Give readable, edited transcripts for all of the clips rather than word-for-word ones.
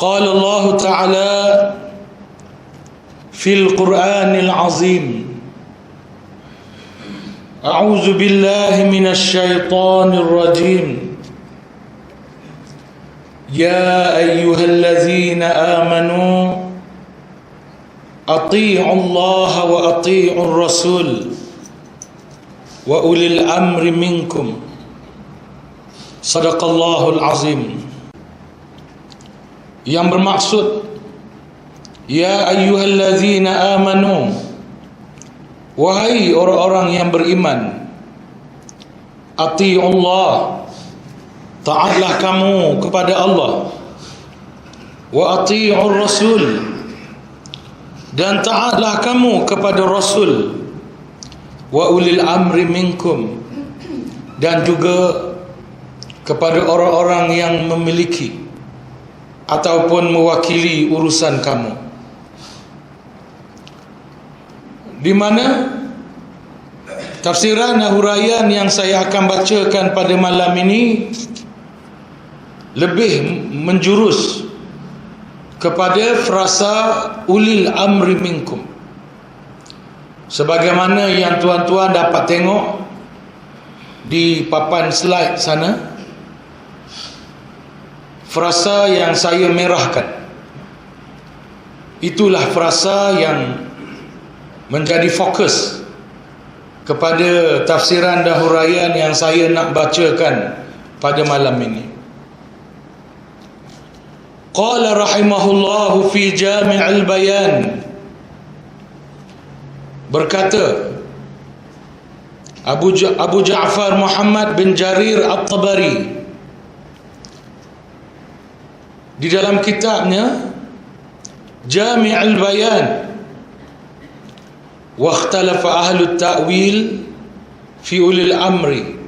قال الله تعالى في القرآن العظيم أعوذ بالله من الشيطان الرجيم يا أيها الذين آمنوا أطيعوا الله وأطيعوا الرسول وأولي الأمر منكم صدق الله العظيم. Yang bermaksud ya ayyuhallazina amanu, wahai orang-orang yang beriman, ati'ullah, taatlah kamu kepada Allah, wa ati'ur rasul, dan taatlah kamu kepada Rasul, wa ulil amri minkum, dan juga kepada orang-orang yang memiliki ataupun mewakili urusan kamu. Di mana tafsiran huraian yang saya akan bacakan pada malam ini lebih menjurus kepada frasa ulil amri minkum. Sebagaimana yang tuan-tuan dapat tengok di papan slide sana, frasa yang saya merahkan, itulah frasa yang menjadi fokus kepada tafsiran dan huraian yang saya nak bacakan pada malam ini. Qala rahimahullahu fi Jami'il Bayan, berkata Abu Ja'far Muhammad bin Jarir At-Tabari di dalam kitabnya Jami'il Bayan, wa ikhtalafa ahlu ta'wil fi ulil amri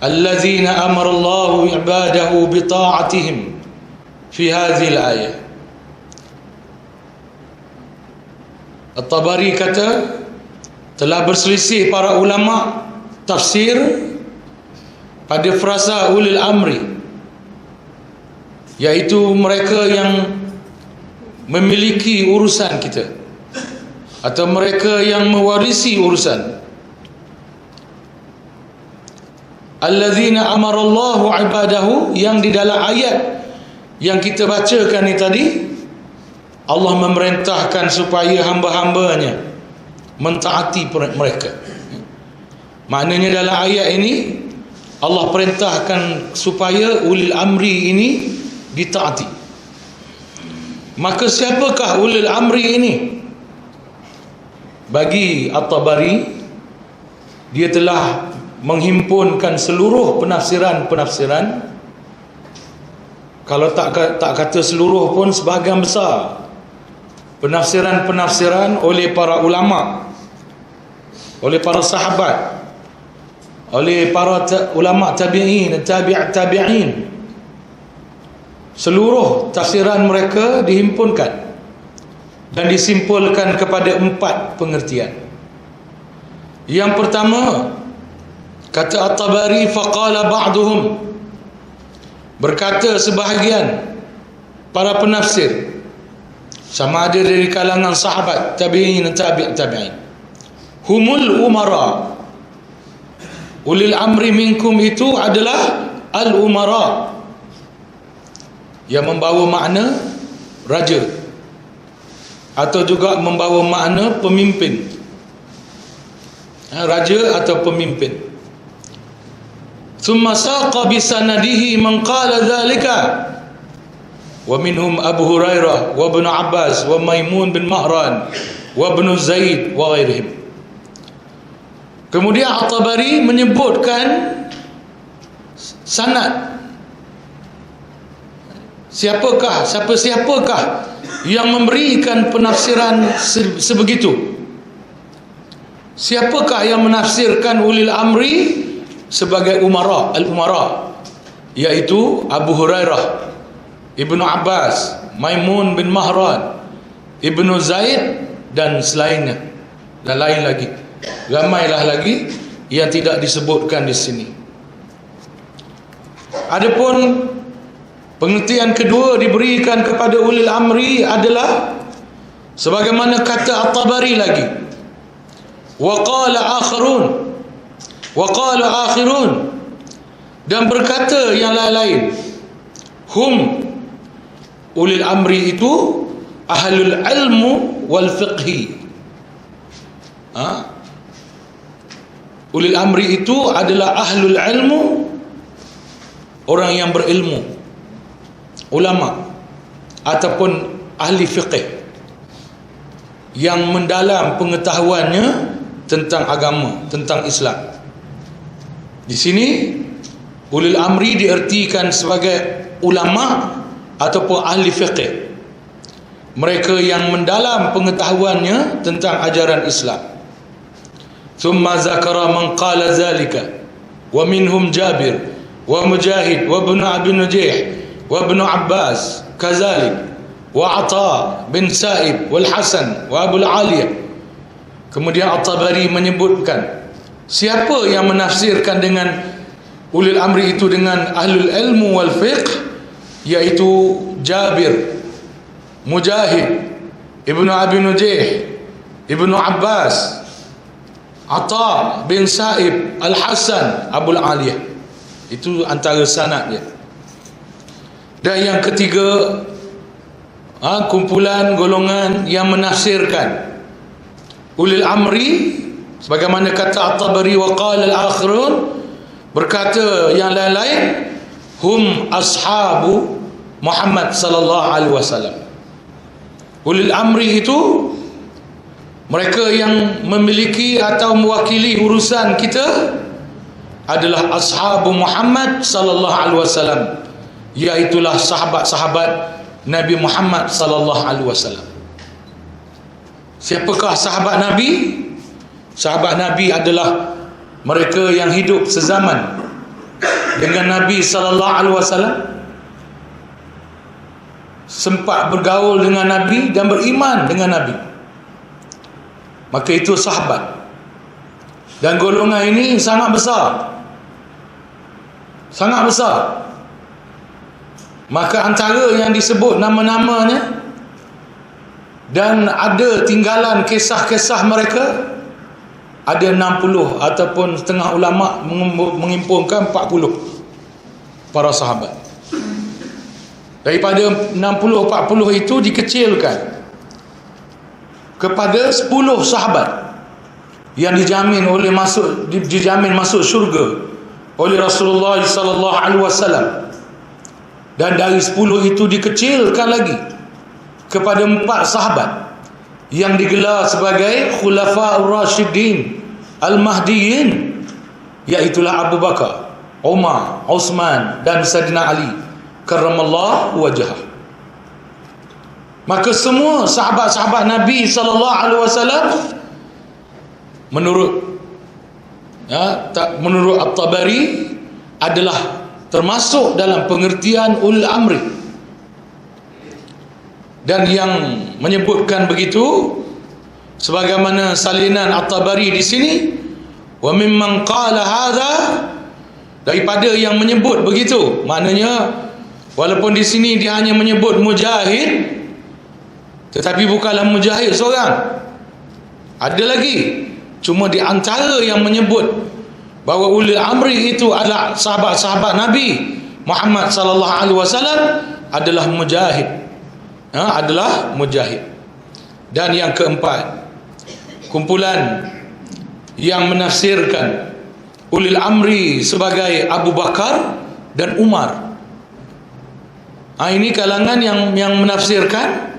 alladzina amara Allahu ibadahu bi ta'atihim fi hadhihi al-ayah. At-Tabari kata telah berselisih para ulama tafsir pada frasa ulil amri, iaitu mereka yang memiliki urusan kita atau mereka yang mewarisi urusan. Alladzina amarallahu ibadahu, yang di dalam ayat yang kita bacakan ni tadi, Allah memerintahkan supaya hamba-hambanya mentaati mereka. Maknanya dalam ayat ini Allah perintahkan supaya ulil amri ini ditaati. Maka siapakah ulil amri ini? Bagi At-Tabari, dia telah menghimpunkan seluruh penafsiran-penafsiran. Kalau tak kata seluruh pun, sebahagian besar penafsiran-penafsiran oleh para ulama, oleh para sahabat, oleh para ulama tabi'in dan tabi'in. Seluruh tafsiran mereka dihimpunkan dan disimpulkan kepada 4 pengertian. Yang pertama, kata At-Tabari, faqala ba'duhum, berkata sebahagian para penafsir, sama ada dari kalangan sahabat, tabi'in dan tabi'in, humul umara, ulil amri minkum itu adalah al-umara, yang membawa makna raja atau juga membawa makna pemimpin, raja atau pemimpin. Thumma saqa bisanadihi man qala dhalika wa minhum Abu Hurairah wa Ibn Abbas wa Maimun bin Mahran wa Ibn Zaid wa ghairihim. Kemudian At-Tabari menyebutkan sanad, siapakah yang memberikan penafsiran sebegitu. Siapakah yang menafsirkan ulil amri sebagai umara, al-umara, iaitu Abu Hurairah, Ibnu Abbas, Maimun bin Mahran, Ibnu Zaid dan selainnya, dan lain lagi. Ramailah lagi yang tidak disebutkan di sini. Adapun Pengertian kedua diberikan kepada ulil amri adalah sebagaimana kata At-Tabari lagi, wa qala akhirun, dan berkata yang lain-lain, hum, ulil amri itu ahlul ilmu wal fiqhi. Ulil amri itu adalah ahlul ilmu, orang yang berilmu, ulama ataupun ahli fiqh yang mendalam pengetahuannya tentang agama, tentang Islam. Di sini ulil amri diartikan sebagai ulama ataupun ahli fiqh, mereka yang mendalam pengetahuannya tentang ajaran Islam. Thumma zakara man qala zalika wa minhum Jabir wa Mujahid wa ibn Abi Najih wa ibn Abbas kazalik wa Ata bin Sa'ib wal Hasan wa Abu al-Aliyah. Kemudian At-Tabari menyebutkan siapa yang menafsirkan dengan ulil amri itu dengan ahlul ilmu wal fiqh, yaitu Jabir, Mujahid, Ibnu Abi Najih, Ibnu Abbas, Ata bin Sa'ib, Al-Hasan, Abu al-Aliyah. Itu antara sanad dia. Dan yang ketiga, kumpulan golongan yang menafsirkan ulil amri sebagaimana kata At-Tabari, wa qala al-akhirun, berkata yang lain-lain, hum ashabu Muhammad sallallahu alaihi wasallam. Ulil amri itu mereka yang memiliki atau mewakili urusan kita adalah ashabu Muhammad sallallahu alaihi wasallam, iaitulah sahabat-sahabat Nabi Muhammad sallallahu alaihi wasallam. Siapakah sahabat Nabi? Sahabat Nabi adalah mereka yang hidup sezaman dengan Nabi sallallahu alaihi wasallam, sempat bergaul dengan Nabi dan beriman dengan Nabi. Maka itu sahabat. Dan golongan ini sangat besar. Sangat besar. Maka antara yang disebut nama-namanya dan ada tinggalan kisah-kisah mereka, ada 60 ataupun setengah ulama mengimpunkan 40 para sahabat. Daripada 60-40 itu dikecilkan kepada 10 sahabat yang dijamin masuk syurga oleh Rasulullah sallallahu alaihi wasallam. Dan dari 10 itu dikecilkan lagi kepada 4 sahabat yang digelar sebagai Khulafa'ur Rasyidin Al-Mahdiyin, iaitulah Abu Bakar, Umar, Uthman dan Sayyidina Ali karramallahu wajhah. Maka semua sahabat-sahabat Nabi sallallahu alaihi wasallam menurut At-Tabari adalah termasuk dalam pengertian ulul amri. Dan yang menyebutkan begitu sebagaimana salinan At-Tabari di sini, wa mimman qala hadza, daripada yang menyebut begitu, maknanya walaupun di sini dia hanya menyebut Mujahid, tetapi bukanlah Mujahid seorang, ada lagi. Cuma di antara yang menyebut bahawa ulil amri itu adalah sahabat-sahabat Nabi Muhammad sallallahu alaihi wasallam adalah Mujahid. Adalah Mujahid. Dan yang keempat, kumpulan yang menafsirkan ulil amri sebagai Abu Bakar dan Umar. Ini kalangan yang menafsirkan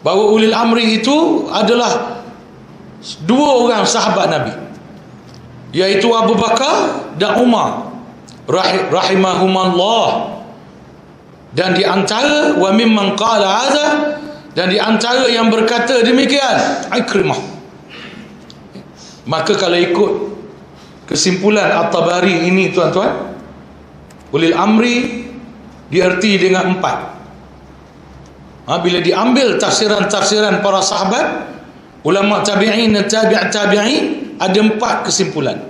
bahawa ulil amri itu adalah 2 orang sahabat Nabi, yaitu Abu Bakar dan Umar rahimahumallah. Dan di antara wa mimman qala hadza, dan di antara yang berkata demikian Ikrimah. Maka kalau ikut kesimpulan At-Tabari ini tuan-tuan, ulil amri diarti dengan 4. Bila diambil tafsiran-tafsiran para sahabat, ulama tabi'in dan tabi'in, ada 4 kesimpulan.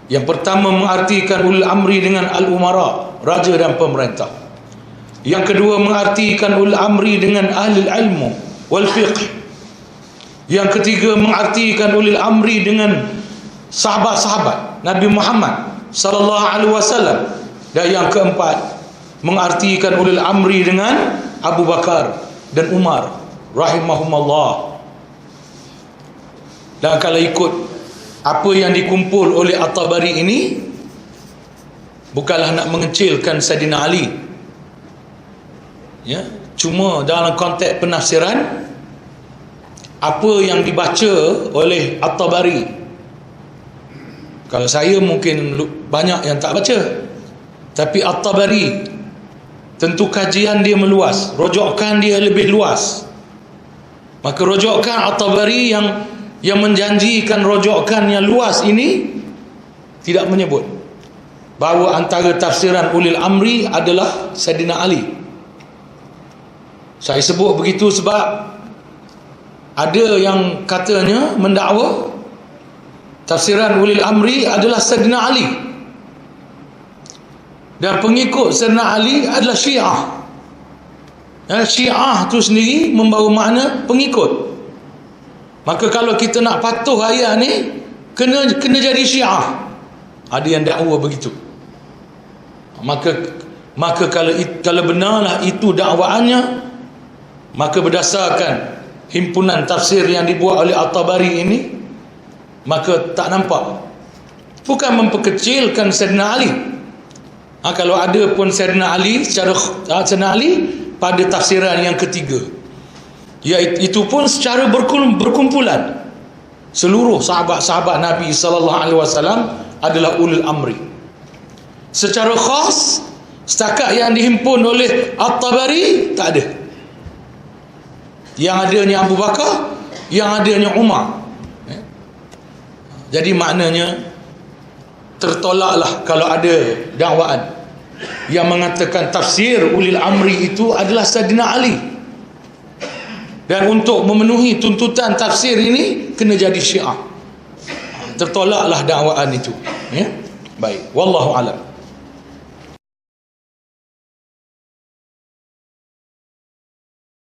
Yang pertama mengartikan ulil amri dengan al-umara, raja dan pemerintah. Yang kedua, mengartikan ulil amri dengan ahli ilmu wal fiqh. Yang ketiga, mengartikan ulil amri dengan sahabat-sahabat Nabi Muhammad sallallahu alaihi wasallam. Dan yang keempat, mengartikan ulil amri dengan Abu Bakar dan Umar rahimahumullah. Dan kalau ikut apa yang dikumpul oleh At-Tabari ini, bukanlah nak mengecilkan Saidina Ali, ya, cuma dalam konteks penafsiran apa yang dibaca oleh At-Tabari. Kalau saya mungkin banyak yang tak baca, tapi At-Tabari tentu kajian dia meluas, rojokan dia lebih luas. Maka rojokan At-Tabari yang menjanjikan rojokan yang luas ini tidak menyebut bahawa antara tafsiran ulil amri adalah Saidina Ali. Saya sebut begitu sebab ada yang katanya mendakwa tafsiran ulil amri adalah Saidina Ali, dan pengikut Saidina Ali adalah Syiah. Syiah tu sendiri membawa makna pengikut. Maka kalau kita nak patuh ayat ni, kena jadi Syiah. Ada yang dakwa begitu. Maka kalau benarlah itu dakwaannya, maka berdasarkan himpunan tafsir yang dibuat oleh At-Tabari ini, maka tak nampak, bukan memperkecilkan Saidina Ali. Kalau ada pun Saidina Ali secara Saidina Ali pada tafsiran yang ketiga, iaitu pun secara berkumpulan seluruh sahabat-sahabat Nabi sallallahu alaihi wasallam adalah ulul amri. Secara khas setakat yang dihimpun oleh At-Tabari tak ada. Yang adanya Abu Bakar, yang adanya Umar. Jadi maknanya tertolaklah kalau ada dakwaan yang mengatakan tafsir ulil amri itu adalah Saidina Ali. Dan untuk memenuhi tuntutan tafsir ini kena jadi Syiah. Tertolaklah dakwaan itu, ya. Baik, wallahu alam.